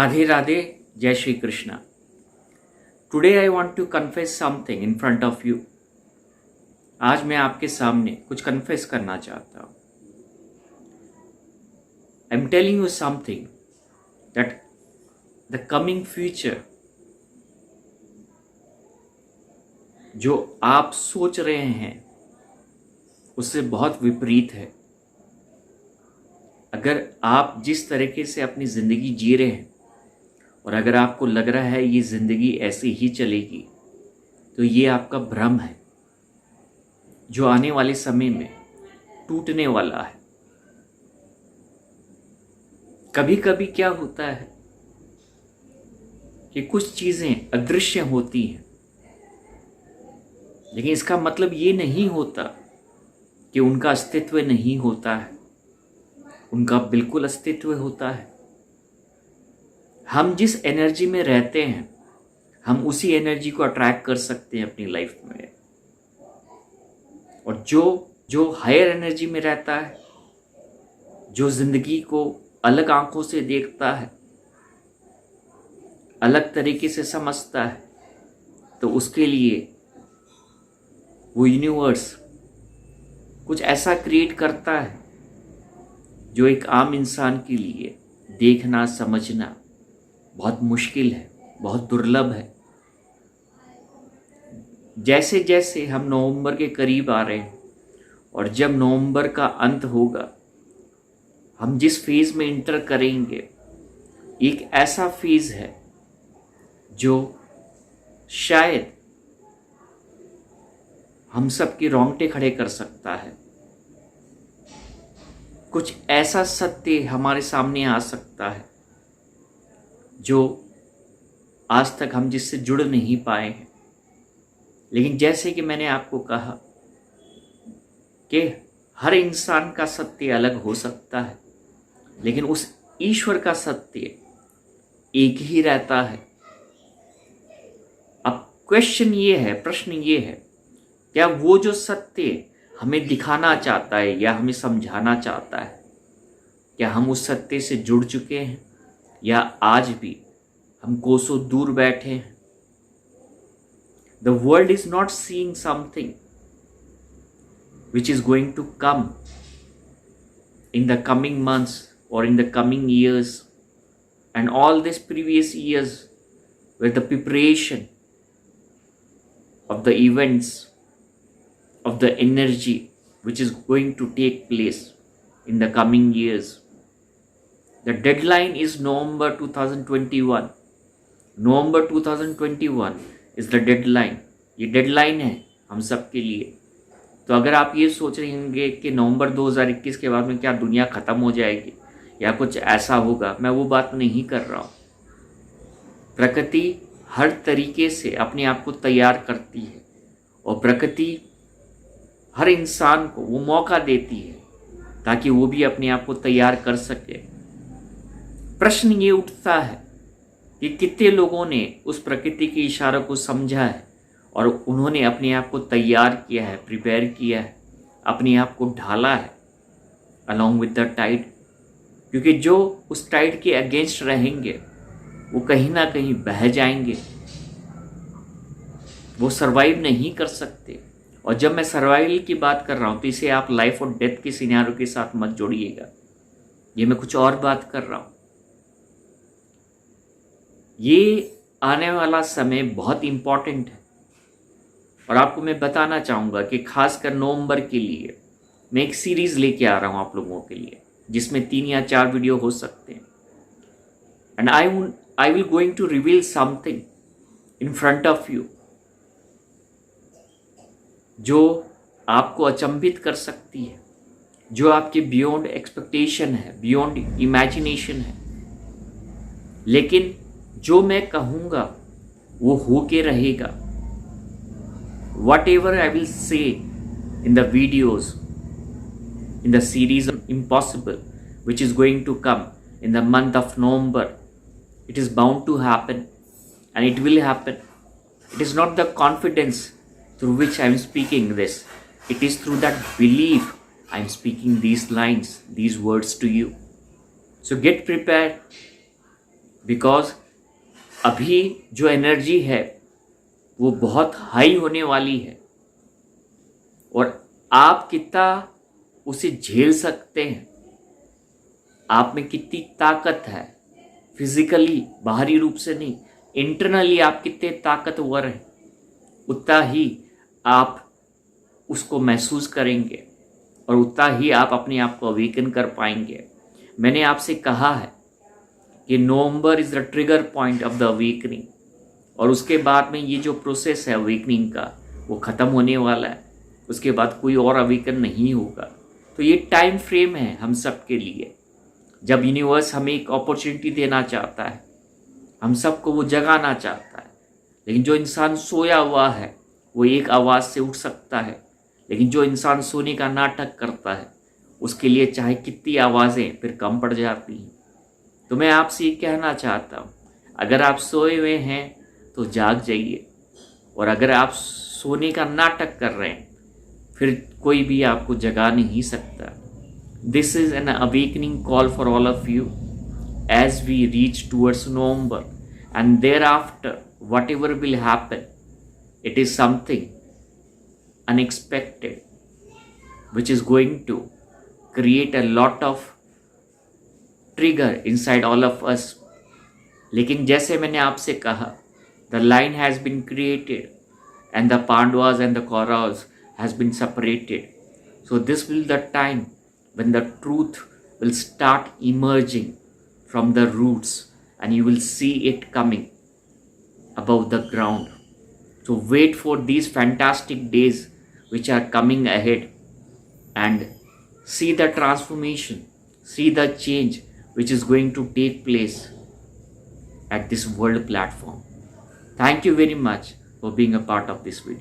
राधे राधे, जय Shri Krishna. Today I want to confess something in front of you. आज मैं आपके सामने कुछ कन्फेस करना चाहता हूँ। I am telling you something that the coming future जो आप सोच रहे हैं उससे बहुत विपरीत है। अगर आप जिस तरीके से अपनी ज़िंदगी जी रहे हैं और अगर आपको लग रहा है ये ज़िंदगी ऐसी ही चलेगी, तो ये आपका भ्रम है जो आने वाले समय में टूटने वाला है। कभी कभी क्या होता है कि कुछ चीज़ें अदृश्य होती हैं, लेकिन इसका मतलब ये नहीं होता कि उनका अस्तित्व नहीं होता है। उनका बिल्कुल अस्तित्व होता है। हम जिस एनर्जी में रहते हैं हम उसी एनर्जी को अट्रैक्ट कर सकते हैं अपनी लाइफ में। और जो हायर एनर्जी में रहता है, जो ज़िंदगी को अलग आंखों से देखता है, अलग तरीके से समझता है, तो उसके लिए वो यूनिवर्स कुछ ऐसा क्रिएट करता है जो एक आम इंसान के लिए देखना समझना बहुत मुश्किल है, बहुत दुर्लभ है। जैसे जैसे हम नवंबर के करीब आ रहे हैं और जब नवंबर का अंत होगा, हम जिस फेज़ में इंटर करेंगे, एक ऐसा फेज़ है जो शायद हम सबके रोंगटे खड़े कर सकता है। कुछ ऐसा सत्य हमारे सामने आ सकता है जो आज तक हम जिससे जुड़ नहीं पाए हैं। लेकिन जैसे कि मैंने आपको कहा कि हर इंसान का सत्य अलग हो सकता है, लेकिन उस ईश्वर का सत्य एक ही रहता है। अब प्रश्न ये है, क्या वो जो सत्य हमें दिखाना चाहता है या हमें समझाना चाहता है, क्या हम उस सत्य से जुड़ चुके हैं या आज भी हम कोसों दूर बैठे हैं? The world is not seeing something which is going to come in the coming months और in the coming years and all this previous years with the preparation of the events, of the energy which is going to take place in the coming years. The deadline is November 2021. November 2021 is the deadline. ये deadline है हम सब के लिए। तो अगर आप ये सोच रहे होंगे कि नवंबर 2021 के बाद में क्या दुनिया ख़त्म हो जाएगी या कुछ ऐसा होगा, मैं वो बात नहीं कर रहा हूँ। प्रकृति हर तरीके से अपने आप को तैयार करती है और प्रकृति हर इंसान को वो मौका देती है ताकि वो भी अपने आप को तैयार कर सके। प्रश्न ये उठता है कि कितने लोगों ने उस प्रकृति के इशारों को समझा है और उन्होंने अपने आप को तैयार किया है, प्रिपेयर किया है, अपने आप को ढाला है अलॉन्ग विद द टाइड। क्योंकि जो उस टाइड के अगेंस्ट रहेंगे वो कहीं ना कहीं बह जाएंगे, वो सरवाइव नहीं कर सकते। और जब मैं सर्वाइवल की बात कर रहा हूँ तो इसे आप लाइफ और डेथ के सिनेरियो के साथ मत जोड़िएगा, ये मैं कुछ और बात कर रहा हूँ। ये आने वाला समय बहुत इम्पॉर्टेंट है और आपको मैं बताना चाहूँगा कि खासकर नवंबर के लिए मैं एक सीरीज़ लेके आ रहा हूँ आप लोगों के लिए, जिसमें 3 या 4 वीडियो हो सकते हैं। And I will going to reveal something in front of you जो आपको अचंभित कर सकती है, जो आपके बियॉन्ड एक्सपेक्टेशन है, बियॉन्ड इमेजिनेशन है। लेकिन जो मैं कहूँगा वो हो के रहेगा। Whatever I will say in the videos, in the series Impossible, which is going to come in the month of November, it is bound to happen and it will happen. It is not the confidence through which I am speaking this. It is through that belief I am speaking these lines, these words to you. So get prepared because अभी जो energy है वो बहुत high होने वाली है, और आप कितना उसे झेल सकते हैं, आप में कितनी ताकत है, फिजिकली बाहरी रूप से नहीं, इंटरनली आप कितने ताकतवर हैं, उतना ही आप उसको महसूस करेंगे और उतना ही आप अपने आप को अवेकन कर पाएंगे। मैंने आपसे कहा है कि November is the trigger point of the awakening, और उसके बाद में ये जो प्रोसेस है अवेकनिंग का वो ख़त्म होने वाला है। उसके बाद कोई और अवेकन नहीं होगा। तो ये टाइम फ्रेम है हम सब के लिए, जब यूनिवर्स हमें एक अपॉर्चुनिटी देना चाहता है, हम सबको वो जगाना चाहता है। लेकिन जो इंसान सोया हुआ है वो एक आवाज़ से उठ सकता है, लेकिन जो इंसान सोने का नाटक करता है उसके लिए चाहे कितनी आवाज़ें फिर कम पड़ जाती हैं। तो मैं आपसे ये कहना चाहता हूँ, अगर आप सोए हुए हैं तो जाग जाइए, और अगर आप सोने का नाटक कर रहे हैं फिर कोई भी आपको जगा नहीं सकता। This is an awakening call for all of you as we reach towards November, and thereafter whatever will happen, it is something unexpected which is going to create a lot of trigger inside all of us. लेकिन जैसे मैंने आपसे कहा, the line has been created and the Pandavas and the Kauravas has been separated. So this will the time when the truth will start emerging from the roots and you will see it coming above the ground. So wait for these fantastic days which are coming ahead and see the transformation, see the change which is going to take place at this world platform. Thank you very much for being a part of this video.